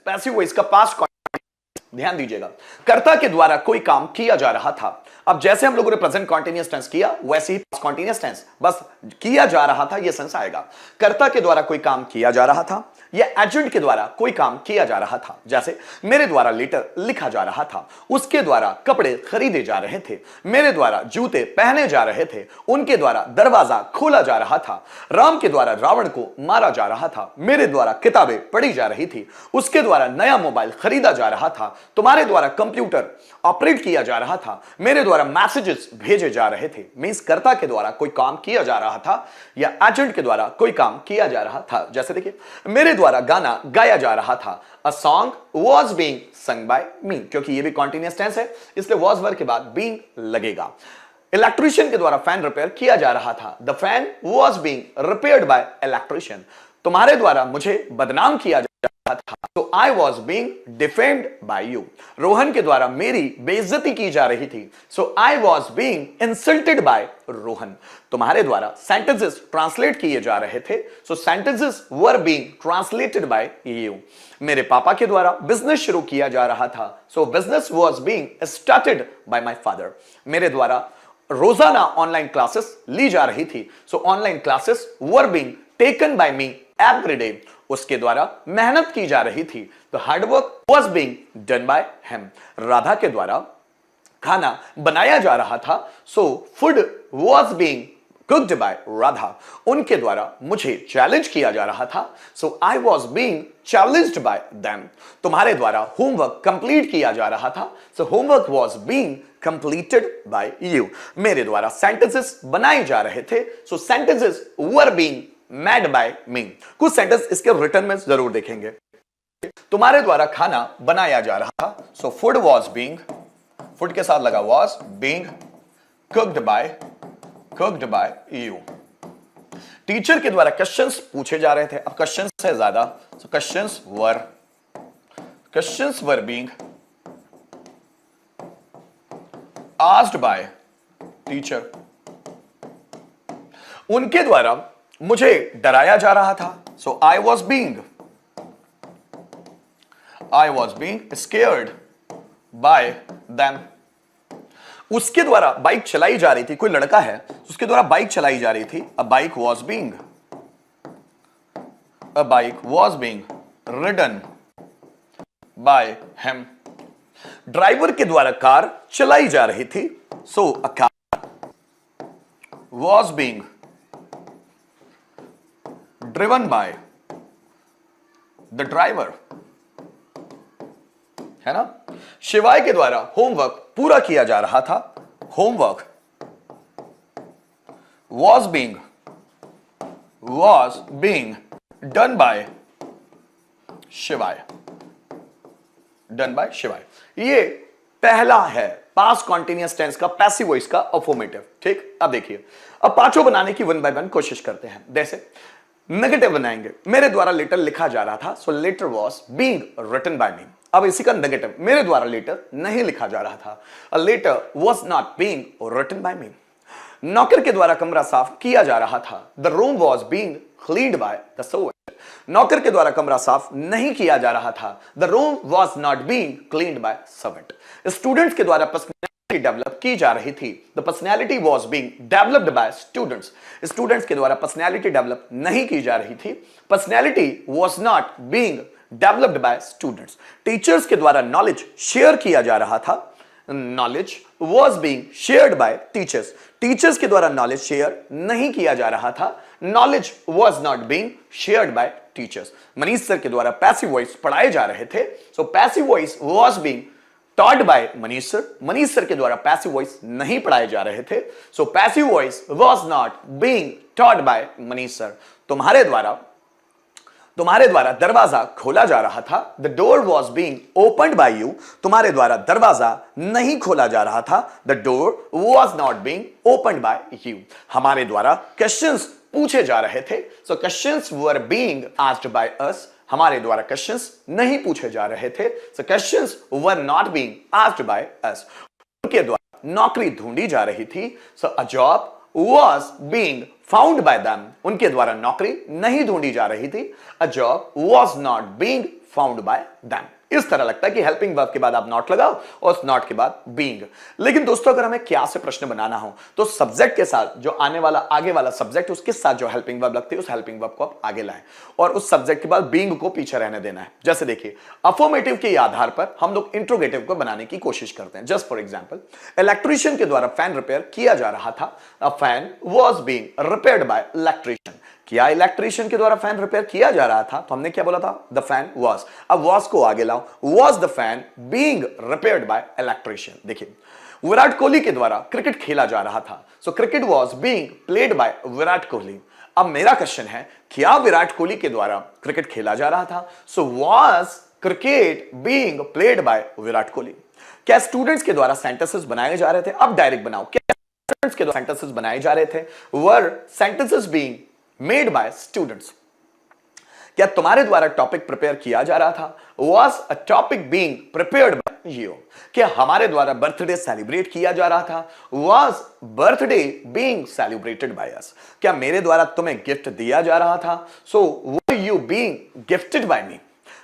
Passive voice का past, ध्यान दीजिएगा, कर्ता के द्वारा कोई काम किया जा रहा था। अब जैसे हम लोगों ने प्रेजेंट कॉन्टिन्यूअस टेंस किया, वैसे ही पास्ट कॉन्टिन्यूअस टेंस, बस किया जा रहा था यह सेंस आएगा। कर्ता के द्वारा कोई काम किया जा रहा था या एजेंट के द्वारा कोई काम किया जा रहा था। जैसे मेरे द्वारा लेटर लिखा जा रहा था, उसके द्वारा कपड़े खरीदे जा रहे थे, मेरे द्वारा जूते पहने जा रहे थे, उनके द्वारा दरवाजा खोला जा रहा था, राम के द्वारा रावण को मारा जा रहा था, मेरे द्वारा किताबें पढ़ी जा रही थी, उसके द्वारा नया मोबाइल खरीदा जा रहा था, तुम्हारे द्वारा कंप्यूटर ऑपरेट किया जा रहा था, मेरे द्वारा मैसेजेस भेजे जा रहे थे। मींस कर्ता के द्वारा कोई काम किया जा रहा था या एजेंट के द्वारा कोई काम किया जा रहा था। जैसे देखिए, मेरे द्वारा गाना गाया जा रहा था, a song was being sung by me, क्योंकि ये भी कॉन्टिन्यूअस टेंस है इसलिए वॉज वर्ब के बाद बीइंग लगेगा। इलेक्ट्रीशियन के द्वारा फैन रिपेयर किया जा रहा था, the fan was being repaired by electrician. तुम्हारे द्वारा मुझे बदनाम किया जा रहा था, तो I was being defamed by you. Rohan के द्वारा मेरी बेइज्जती की जा रही थी, so I was being insulted by Rohan. तुम्हारे द्वारा सेंटेंसेस ट्रांसलेट किए जा रहे थे, so sentences were being translated by you. मेरे पापा के द्वारा बिजनेस शुरू किया जा रहा था, सो business was being started by my father. मेरे द्वारा रोजाना ऑनलाइन क्लासेस ली जा रही थी, सो online classes were being taken by me every day. उसके द्वारा मेहनत की जा रही थी, तो hard work was being done by him. Radha के द्वारा खाना बनाया जा रहा था, so food was being cooked bye Radha. उनके द्वारा मुझे चैलेंज किया जा रहा था, so I was being challenged by them. तुम्हारे द्वारा होमवर्क कंप्लीट किया जा रहा था, so homework was being completed by you. मेरे द्वारा सेंटेंसेस बनाए जा रहे थे, so sentences were being made by me. कुछ सेंटेंस इसके रिटर्न में जरूर देखेंगे। तुम्हारे द्वारा खाना बनाया जा रहा था, so food was being, food के साथ लगा was being cooked bye you. Teacher के द्वारा क्वेश्चंस पूछे जा रहे थे, अब क्वेश्चंस है ज्यादा, so questions were being asked by teacher. उनके द्वारा मुझे डराया जा रहा था, so I was being scared by them. उसके द्वारा बाइक चलाई जा रही थी, कोई लड़का है उसके द्वारा बाइक चलाई जा रही थी, a bike was being ridden by him. Driver के द्वारा कार चलाई जा रही थी, so a car was being driven by the driver, है ना। शिवाय के द्वारा होमवर्क पूरा किया जा रहा था, homework was being done by शिवाय, ये पहला है पास्ट कॉन्टिन्यूअस टेंस का पैसिव वॉइस का अफर्मेटिव। ठीक, अब देखिए, अब पांचों बनाने की वन बाय वन कोशिश करते हैं। जैसे नेगेटिव बनाएंगे, मेरे द्वारा लेटर लिखा जा रहा था, so letter was being written by me. अब इसी का नेगेटिव, मेरे द्वारा लेटर नहीं लिखा जा रहा था, a letter was not being written by me. नौकर के द्वारा कमरा साफ किया जा रहा था, the room was being cleaned by the servant. नौकर के द्वारा कमरा साफ नहीं किया जा रहा था, the room was not being cleaned by servant. Students के द्वारा पर्सनैलिटी डेवलप की जा रही थी, the personality was being developed by students. Students के द्वारा पर्सनैलिटी डेवलप नहीं की जा रही थी, personality was not being developed by students. Teachers के द्वारा नॉलेज शेयर किया जा रहा था, knowledge was being shared by teachers. Teachers के द्वारा नॉलेज शेयर नहीं किया जा रहा था, knowledge was not being shared by teachers. Manish sir के द्वारा पैसिव वॉइस पढ़ाए जा रहे थे, so passive voice was being taught by Manish sir. Manish sir के द्वारा पैसिव वॉइस नहीं पढ़ाए जा रहे थे, so passive voice was not being taught by Manish sir. तुम्हारे द्वारा दरवाजा खोला जा रहा था, the door was being opened by you. तुम्हारे द्वारा दरवाजा नहीं खोला जा रहा था, the door was not being opened by you. हमारे द्वारा क्वेश्चंस पूछे जा रहे थे, so questions were being asked by us. हमारे द्वारा क्वेश्चंस नहीं पूछे जा रहे थे, so questions were not being asked by us. उनके द्वारा नौकरी ढूंढी जा रही थी, so a job was being found by them. उनके द्वारा नौकरी नहीं ढूंढी जा रही थी, a job was not being found by them. इस तरह लगता है कि हेल्पिंग वर्ब के बाद आप नॉट लगाओ और उस नॉट के बाद बीइंग। लेकिन दोस्तों अगर हमें क्या से प्रश्न बनाना हो तो सब्जेक्ट के साथ जो आने वाला आगे वाला सब्जेक्ट उसके साथ जो हेल्पिंग वर्ब लगती है उस हेल्पिंग वर्ब को आप आगे लाएं और उस सब्जेक्ट के बाद बीइंग को पीछे रहने देना है। जैसे देखिए अफर्मेटिव के आधार पर हम लोग इंट्रोगेटिव को बनाने की कोशिश करते हैं। जस्ट फॉर एग्जांपल इलेक्ट्रीशियन के द्वारा फैन रिपेयर किया जा रहा था। A fan was being repaired by electrician. क्या इलेक्ट्रीशियन के द्वारा फैन रिपेयर किया जा रहा था तो हमने क्या बोला था द फैन वाज। अब वाज को आगे लाओ was the fan being repaired by electrician. देखिए विराट कोहली के द्वारा क्रिकेट खेला जा रहा था। So cricket was being played by Virat Kohli. अब मेरा क्वेश्चन है क्या विराट कोहली के द्वारा क्रिकेट खेला जा रहा था। So was cricket being played by Virat Kohli. क्या स्टूडेंट्स के द्वारा सेंटेंसेस बनाए जा रहे थे। अब डायरेक्ट बनाओ क्या स्टूडेंट्स के द्वारा सेंटेंसेस बनाए जा रहे थे। Were sentences being made by students. क्या तुम्हारे द्वारा टॉपिक प्रिपेयर किया जा रहा था। Was a topic being prepared by you. क्या हमारे द्वारा बर्थडे सेलिब्रेट किया जा रहा था। Was birthday being celebrated by us. क्या मेरे द्वारा तुम्हें गिफ्ट दिया जा रहा था। So were you being gifted by me.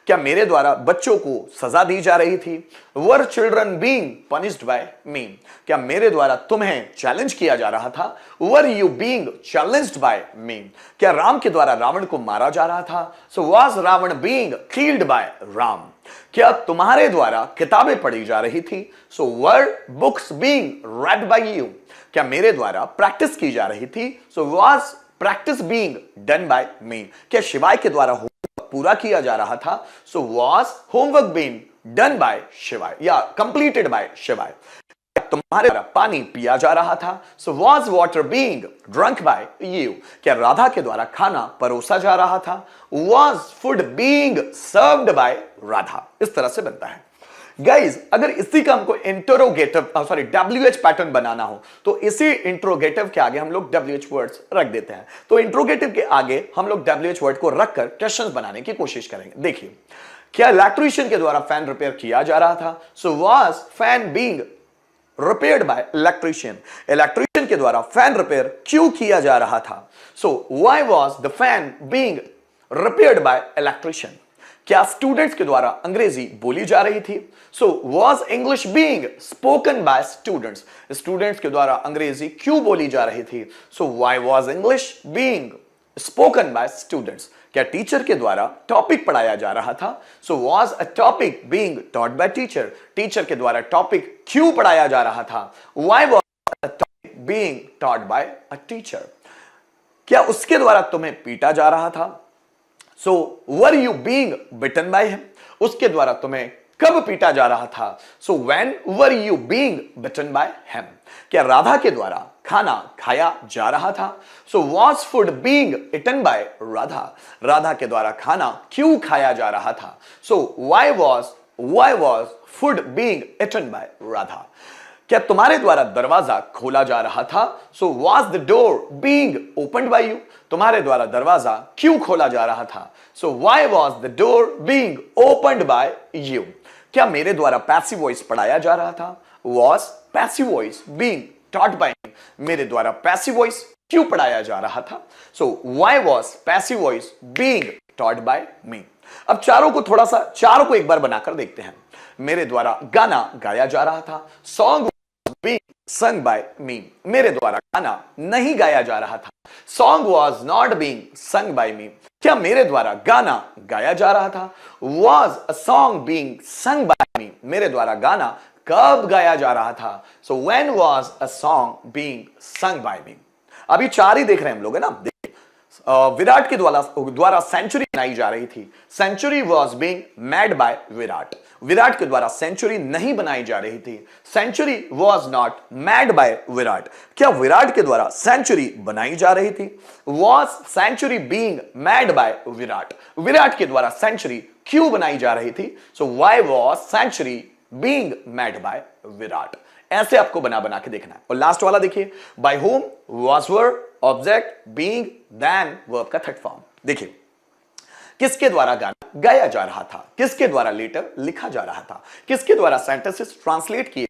क्या मेरे द्वारा बच्चों को सजा दी जा रही थी। Were children being punished by me. क्या मेरे द्वारा तुम्हें चैलेंज किया जा रहा था। Were you being challenged by me. क्या राम के द्वारा रावण को मारा जा रहा था। So was Ravan being killed by Ram. क्या तुम्हारे द्वारा किताबें पढ़ी जा रही थी। So were books being read by you. क्या मेरे द्वारा प्रैक्टिस की जा रही थी। So was practice being done by me. क्या शिवाय के द्वारा पूरा किया जा रहा था। So was homework being done by Shivay या कंप्लीटेड बाय शिवाय। तुम्हारे द्वारा पानी पिया जा रहा था। So was water being drunk by you. क्या राधा के द्वारा खाना परोसा जा रहा था। Was food being served by Radha. इस तरह से बनता है गाइज। अगर इसी का हमको इंटरोगेटिव WH पैटर्न बनाना हो तो इसी इंट्रोगेटिव के आगे हम लोग WH वर्ड्स रख देते हैं। तो इंट्रोगेटिव के आगे हम लोग WH वर्ड को रखकर क्वेश्चंस बनाने की कोशिश करेंगे। देखिए क्या इलेक्ट्रीशियन के द्वारा फैन रिपेयर किया जा रहा था। So was fan being repaired by electrician. Electrician के द्वारा फैन रिपेयर क्यों किया जा रहा था। So why was the fan being repaired by electrician. क्या स्टूडेंट्स के द्वारा अंग्रेजी बोली जा रही थी। So was English being spoken by students. Students के द्वारा अंग्रेजी क्यों बोली जा रही थी। So why was English being spoken by students. क्या टीचर के द्वारा टॉपिक पढ़ाया जा रहा था। So was a topic being taught by teacher. Teacher के द्वारा टॉपिक क्यों पढ़ाया जा रहा था। Why was a topic being taught by a teacher. क्या उसके द्वारा तुम्हें पीटा जा रहा था। So were you being beaten by him. उसके द्वारा तुम्हें कब पीटा जा रहा था। So when were you being beaten by him. क्या राधा के द्वारा खाना खाया जा रहा था। So was food being eaten by Radha. Radha के द्वारा खाना क्यों खाया जा रहा था। So why was food being eaten by Radha. क्या तुम्हारे द्वारा दरवाजा खोला जा रहा था। So was the door being opened by you. तुम्हारे द्वारा दरवाजा क्यों खोला जा रहा था। So why was the door being opened by you. क्या मेरे द्वारा पैसिव वॉइस पढ़ाया जा रहा था। Was passive voice being taught by me. मेरे द्वारा पैसिव वॉइस क्यों पढ़ाया जा रहा था। So why was passive voice being taught by me. अब चारों को एक बार बनाकर देखते हैं। मेरे द्वारा गाना गाया जा रहा था। Song being sung by me। मेरे द्वारा गाना नहीं गाया जा रहा था। Song was not being sung by me। क्या मेरे द्वारा गाना गाया जा रहा था। Was a song being sung by me। मेरे द्वारा गाना कब गाया जा रहा था। So when was a song being sung by me। अभी चार ही देख रहे हैं हम लोग है ना। विराट के द्वारा सेंचुरी बनाई जा रही थी। Century was being made by Virat. Virat के द्वारा सेंचुरी नहीं बनाई जा रही थी। Century was not made by Virat. क्या विराट के द्वारा सेंचुरी बनाई जा रही थी। Was century being made by Virat. Virat के द्वारा सेंचुरी क्यों बनाई जा रही थी। So why was century being made by Virat. ऐसे आपको बना बना के देखना है। और लास्ट वाला देखिए by whom was verb object being then verb का थर्ड फॉर्म। देखिए किसके द्वारा गाना गाया जा रहा था। किसके द्वारा लेटर लिखा जा रहा था। किसके द्वारा सेंटेंसेस ट्रांसलेट किए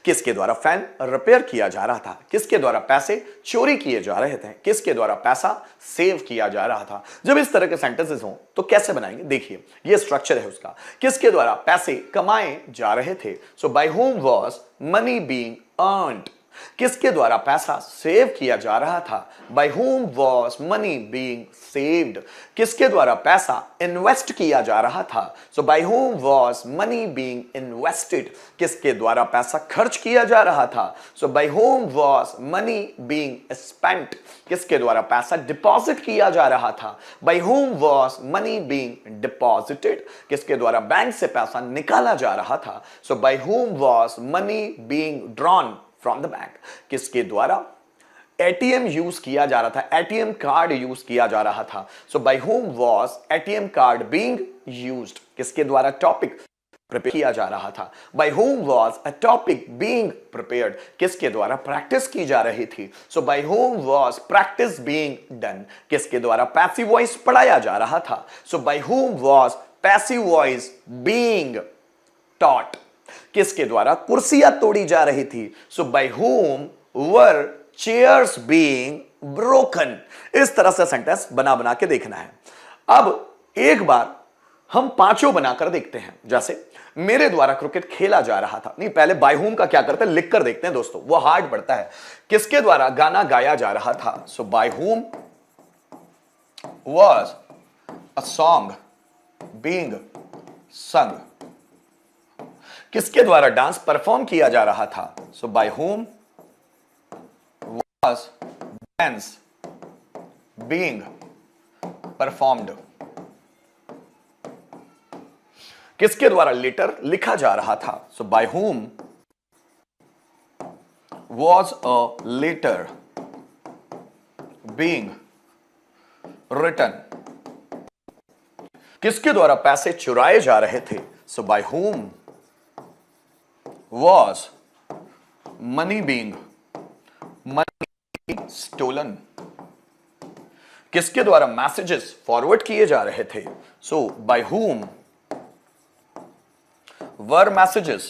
किसके द्वारा फैन रिपेयर किया जा रहा था, किसके द्वारा पैसे चोरी किए जा रहे थे, किसके द्वारा पैसा सेव किया जा रहा था। जब इस तरह के सेंटेंसेस हो तो कैसे बनाएंगे, देखिए ये स्ट्रक्चर है उसका। किसके द्वारा पैसे कमाए जा रहे थे, so by whom was money being earned. किसके द्वारा पैसा सेव किया जा रहा था, by whom was money being saved. किसके द्वारा पैसा इन्वेस्ट किया जा रहा था, so by whom was money being invested. किसके द्वारा पैसा खर्च किया जा रहा था, so by whom was money being spent. किसके द्वारा पैसा डिपॉजिट किया जा रहा था, by whom was money being deposited. किसके द्वारा बैंक से पैसा निकाला जा रहा था, so by whom was money being drawn from the bank. किसके द्वारा एटीएम यूज किया जा रहा था, एटीएम कार्ड यूज किया जा रहा था, so by whom was ATM card being used. किसके द्वारा टॉपिक प्रिपेयर किया जा रहा था, by whom was a topic being prepared. किसके द्वारा प्रैक्टिस की जा रही थी, so by whom was practice being done. किसके द्वारा पैसिव वॉइस पढ़ाया जा रहा था, so by whom was passive voice being taught. किसके द्वारा कुर्सियां तोड़ी जा रही थी, so by whom were chairs being broken. इस तरह से सेंटेंस बना बना के देखना है। अब एक बार हम पांचों बनाकर देखते हैं। जैसे मेरे द्वारा क्रिकेट खेला जा रहा था, नहीं पहले बाय होम का क्या करते हैं लिख कर देखते हैं दोस्तों, वो हार्ड पड़ता है। किसके द्वारा गाना गाया जा रहा था, so by whom was a song being sung. किसके द्वारा डांस परफॉर्म किया जा रहा था, so by whom was dance being performed. किसके द्वारा लेटर लिखा जा रहा था, so by whom was a letter being written. किसके द्वारा पैसे चुराए जा रहे थे, so by whom was money being stolen। किसके द्वारा मैसेजेस फॉरवर्ड किए जा रहे थे, so bye whom were messages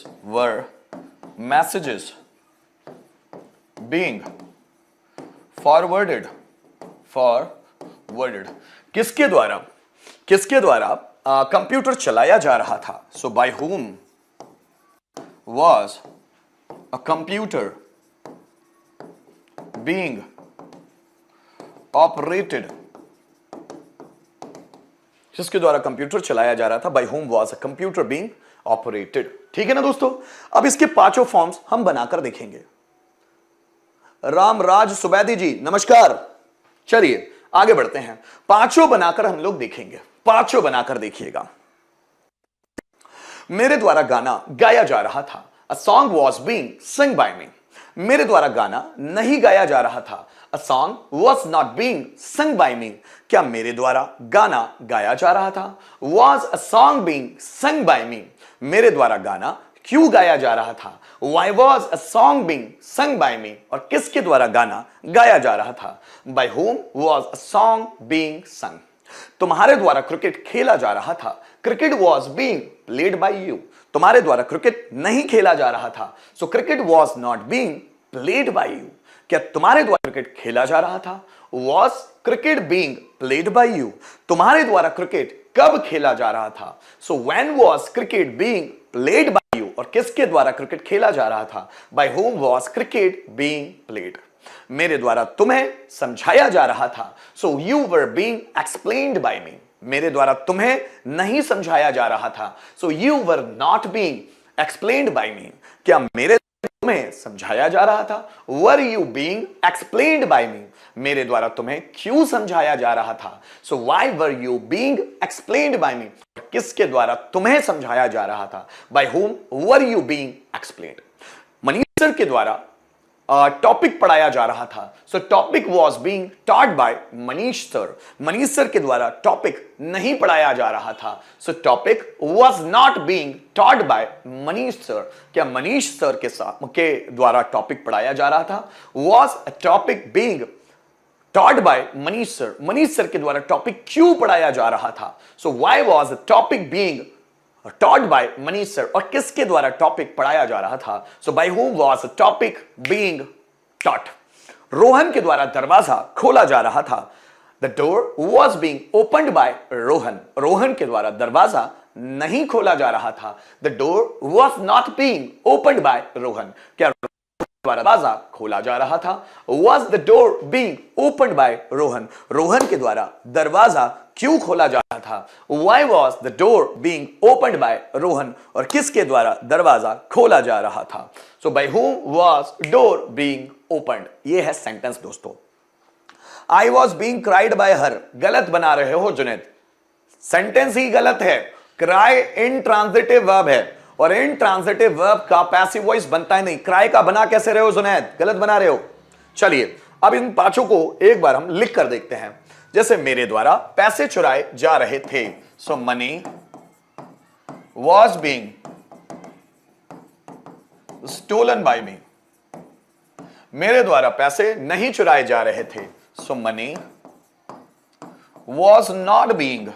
being forwarded। किसके द्वारा कंप्यूटर चलाया जा रहा था, so bye whom was a computer being operated। जिसके द्वारा कंप्यूटर चलाया जा रहा था, by whom was a computer being operated. ठीक है ना दोस्तों। अब इसके पांचों फॉर्म्स हम बनाकर देखेंगे। रामराज सुबैदी जी नमस्कार। चलिए आगे बढ़ते हैं, पांचों बनाकर हम लोग देखेंगे। पांचों बनाकर देखिएगा। मेरे द्वारा गाना गाया जा रहा था, a song was being sung by me। मेरे द्वारा गाना नहीं गाया जा रहा था, a song was not being sung by me। क्या मेरे द्वारा गाना गाया जा रहा था, was a song being sung by me। मेरे द्वारा गाना क्यों गाया जा रहा था, why was a song being sung by me। और किसके द्वारा गाना गाया जा रहा था, by whom was a song being sung। तुम्हारे द्वारा क्रिकेट खेला जा रहा था, cricket was being played by you. तुम्हारे द्वारा क्रिकेट नहीं खेला जा रहा था, so cricket was not being played by you. क्या तुम्हारे द्वारा क्रिकेट खेला जा रहा था, was cricket being played by you. तुम्हारे द्वारा क्रिकेट कब खेला जा रहा था, so when was cricket being played by you. और किसके द्वारा क्रिकेट खेला जा रहा था, by whom was cricket being played. मेरे द्वारा तुम्हें समझाया जा रहा था, so you were being explained by me. मेरे द्वारा तुम्हें नहीं समझाया जा रहा था, so you were not being explained by me. क्या मेरे तुम्हें समझाया जा रहा था, were you being explained by me. मेरे द्वारा तुम्हें क्यों समझाया जा रहा था, so why were you being explained by me. किसके द्वारा तुम्हें समझाया जा रहा था, by whom were you being explained. Manish sir के द्वारा टॉपिक पढ़ाया जा रहा था, so topic was being taught by Manish sir. Manish sir के द्वारा टॉपिक नहीं पढ़ाया जा रहा था, so topic was not being taught by Manish sir. क्या मनीष सर के द्वारा टॉपिक पढ़ाया जा रहा था, was a topic being taught by Manish sir. Manish sir के द्वारा टॉपिक क्यों पढ़ाया जा रहा था, so why was a topic being taught by Manish sir. और किसके द्वारा टॉपिक पढ़ाया जा रहा था? So by whom was topic being taught? Rohan के द्वारा दरवाजा खोला जा रहा था। The door was being opened by Rohan. Rohan के द्वारा दरवाजा नहीं खोला जा रहा था। The door was not being opened by Rohan. क्या दरवाजा खोला जा रहा था? Was the door being opened by Rohan? Rohan के द्वारा दरवाजा क्यों खोला जा रहा था? Why was the door being opened by Rohan? और किसके द्वारा दरवाजा खोला जा रहा था? So by whom was door being opened? ये है सेंटेंस दोस्तों। I was being cried by her, गलत बना रहे हो जुनैद, सेंटेंस ही गलत है। क्राई इंट्रांजिटिव वर्ब है और इंट्रांजिटिव वर्ब का पैसिव वॉइस बनता है नहीं। क्राई का बना कैसे रहे हो जुनैद? गलत बना रहे हो। चलिए अब इन पांचों को एक बार हम लिख कर देखते हैं। जैसे मेरे द्वारा पैसे चुराए जा रहे थे। So money was being stolen by me. मेरे द्वारा पैसे नहीं चुराए जा रहे थे। So money was not being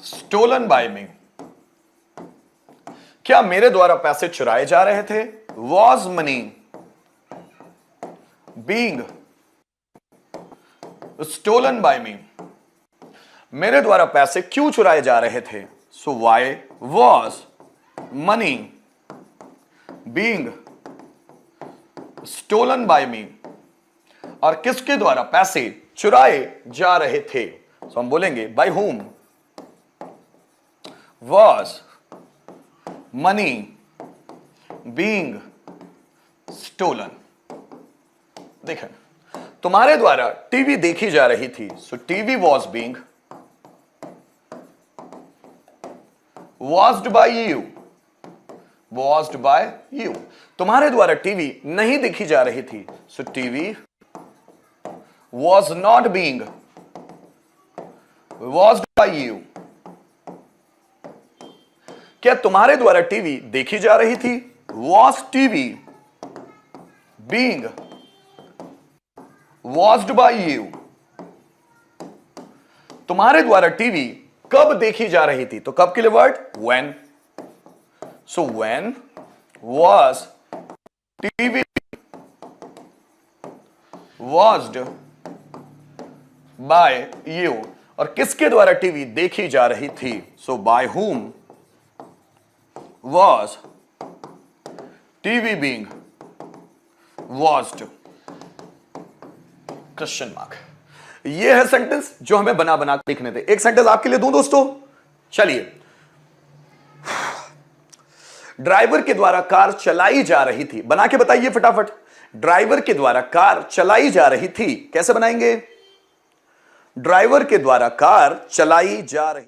stolen by me. क्या मेरे द्वारा पैसे चुराए जा रहे थे? Was money being stolen by me. मेरे द्वारा पैसे क्यों चुराए जा रहे थे? So why was money being stolen by me. और किसके द्वारा पैसे चुराए जा रहे थे? सो हम बोलेंगे by whom was money being stolen. देखें, तुम्हारे द्वारा टीवी देखी जा रही थी। So TV was being watched by you. Watched by you. तुम्हारे द्वारा टीवी नहीं देखी जा रही थी। So TV was not being watched by you. क्या तुम्हारे द्वारा टीवी देखी जा रही थी? Was TV being watched by you. तुम्हारे द्वारा टीवी कब देखी जा रही थी? तो कब के लिए word when. So when was TV watched by you. और किसके द्वारा टीवी देखी जा रही थी? So by whom was TV being watched? Question mark. ये है सेंटेंस जो हमें बना बना के लिखने थे। एक सेंटेंस आपके लिए दूं दोस्तों। चलिए, ड्राइवर के द्वारा कार चलाई जा रही थी। बना के बताइए फटाफट। ड्राइवर के द्वारा कार चलाई जा रही थी। कैसे बनाएंगे? ड्राइवर के द्वारा कार चलाई जा रही